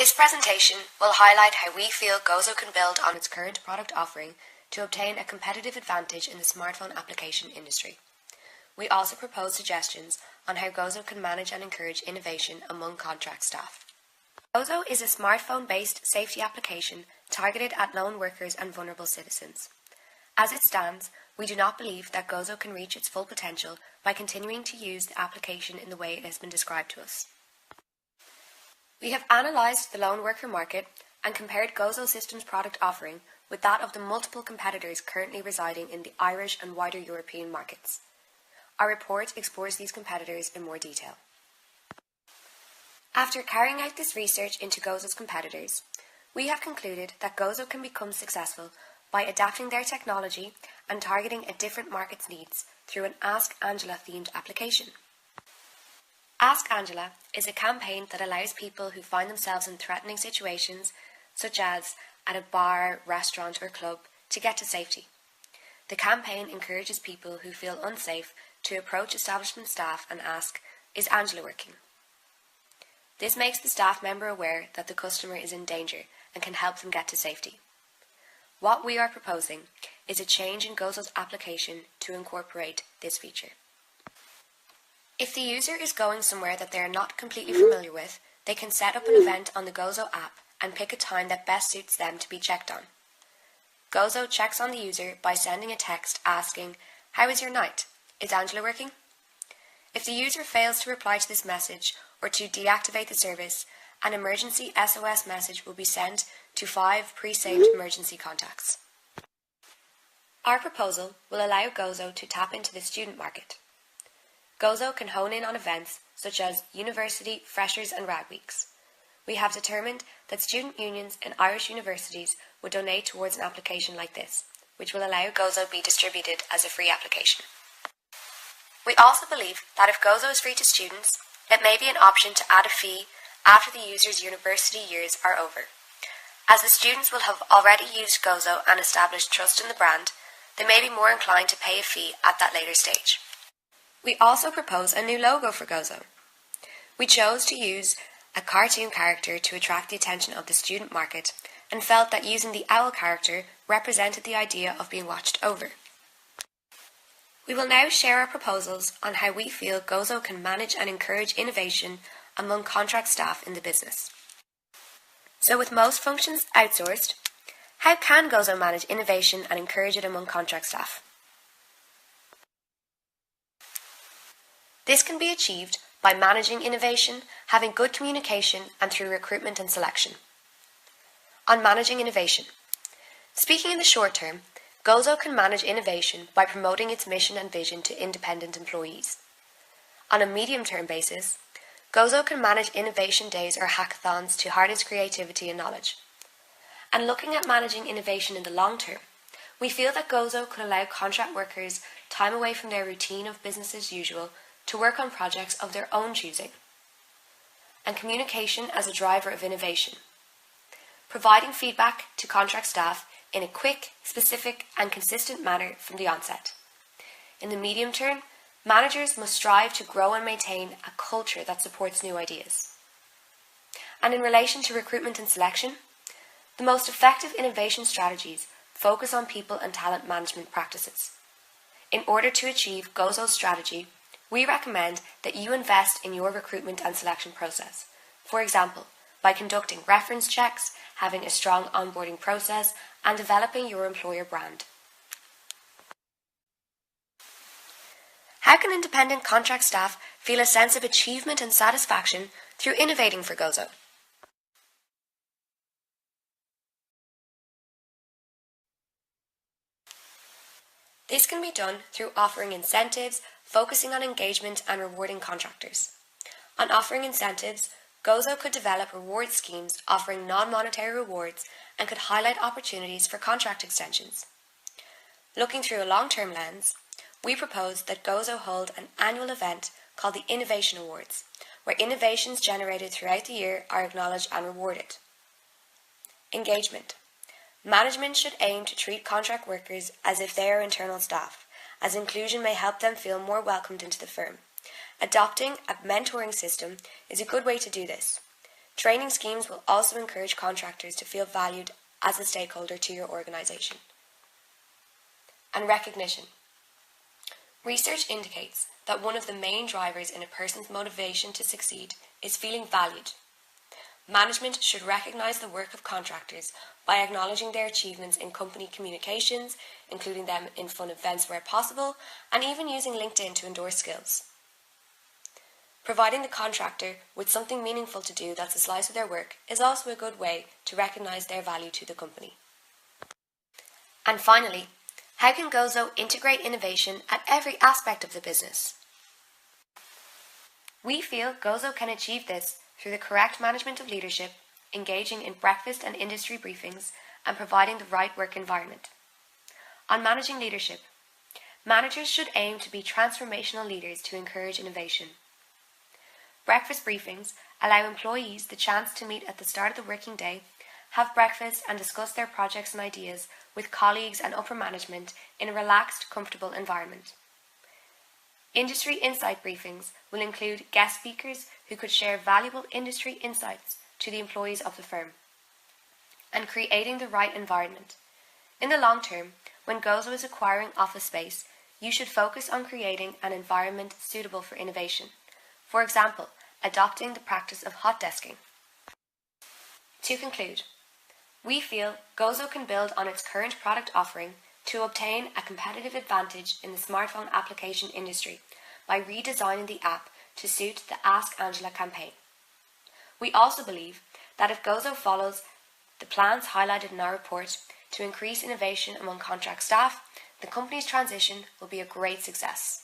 This presentation will highlight how we feel GOZO can build on its current product offering to obtain a competitive advantage in the smartphone application industry. We also propose suggestions on how GOZO can manage and encourage innovation among contract staff. GOZO is a smartphone-based safety application targeted at lone workers and vulnerable citizens. As it stands, we do not believe that GOZO can reach its full potential by continuing to use the application in the way it has been described to us. We have analysed the lone worker market and compared GOZO Systems' product offering with that of the multiple competitors currently residing in the Irish and wider European markets. Our report explores these competitors in more detail. After carrying out this research into GOZO's competitors, we have concluded that GOZO can become successful by adapting their technology and targeting a different market's needs through an Ask Angela themed application. Ask Angela is a campaign that allows people who find themselves in threatening situations, such as at a bar, restaurant or club, to get to safety. The campaign encourages people who feel unsafe to approach establishment staff and ask, "Is Angela working?" This makes the staff member aware that the customer is in danger and can help them get to safety. What we are proposing is a change in GOZO's application to incorporate this feature. If the user is going somewhere that they are not completely familiar with, they can set up an event on the GOZO app and pick a time that best suits them to be checked on. GOZO checks on the user by sending a text asking, "How was your night? Is Angela working?" If the user fails to reply to this message or to deactivate the service, an emergency SOS message will be sent to 5 pre-saved emergency contacts. Our proposal will allow GOZO to tap into the student market. GOZO can hone in on events such as university, freshers and rag weeks. We have determined that student unions in Irish universities would donate towards an application like this, which will allow GOZO to be distributed as a free application. We also believe that if GOZO is free to students, it may be an option to add a fee after the user's university years are over. As the students will have already used GOZO and established trust in the brand, they may be more inclined to pay a fee at that later stage. We also propose a new logo for GOZO. We chose to use a cartoon character to attract the attention of the student market and felt that using the owl character represented the idea of being watched over. We will now share our proposals on how we feel GOZO can manage and encourage innovation among contract staff in the business. So with most functions outsourced, how can GOZO manage innovation and encourage it among contract staff? This can be achieved by managing innovation, having good communication, and through recruitment and selection. On managing innovation. Speaking in the short term, GOZO can manage innovation by promoting its mission and vision to independent employees. On a medium-term basis, GOZO can manage innovation days or hackathons to harness creativity and knowledge. And looking at managing innovation in the long term, we feel that GOZO could allow contract workers time away from their routine of business as usual to work on projects of their own choosing. And communication as a driver of innovation. Providing feedback to contract staff in a quick, specific and consistent manner from the onset. In the medium term, managers must strive to grow and maintain a culture that supports new ideas. And in relation to recruitment and selection, the most effective innovation strategies focus on people and talent management practices. In order to achieve GOZO's strategy, we recommend that you invest in your recruitment and selection process. For example, by conducting reference checks, having a strong onboarding process, and developing your employer brand. How can independent contract staff feel a sense of achievement and satisfaction through innovating for GOZO? This can be done through offering incentives, focusing on engagement and rewarding contractors. On offering incentives, GOZO could develop reward schemes offering non-monetary rewards and could highlight opportunities for contract extensions. Looking through a long-term lens, we propose that GOZO hold an annual event called the Innovation Awards, where innovations generated throughout the year are acknowledged and rewarded. Engagement. Management should aim to treat contract workers as if they are internal staff, as inclusion may help them feel more welcomed into the firm. Adopting a mentoring system is a good way to do this. Training schemes will also encourage contractors to feel valued as a stakeholder to your organisation. And recognition. Research indicates that one of the main drivers in a person's motivation to succeed is feeling valued. Management should recognise the work of contractors by acknowledging their achievements in company communications, including them in fun events where possible, and even using LinkedIn to endorse skills. Providing the contractor with something meaningful to do that's a slice of their work is also a good way to recognise their value to the company. And finally, how can GOZO integrate innovation at every aspect of the business? We feel GOZO can achieve this through the correct management of leadership, engaging in breakfast and industry briefings, and providing the right work environment. On managing leadership, managers should aim to be transformational leaders to encourage innovation. Breakfast briefings allow employees the chance to meet at the start of the working day, have breakfast and discuss their projects and ideas with colleagues and upper management in a relaxed, comfortable environment. Industry insight briefings will include guest speakers who could share valuable industry insights to the employees of the firm. And creating the right environment. In the long term, when GOZO is acquiring office space, you should focus on creating an environment suitable for innovation. For example, adopting the practice of hot desking. To conclude, we feel GOZO can build on its current product offering to obtain a competitive advantage in the smartphone application industry by redesigning the app to suit the Ask Angela campaign. We also believe that if GOZO follows the plans highlighted in our report to increase innovation among contract staff, the company's transition will be a great success.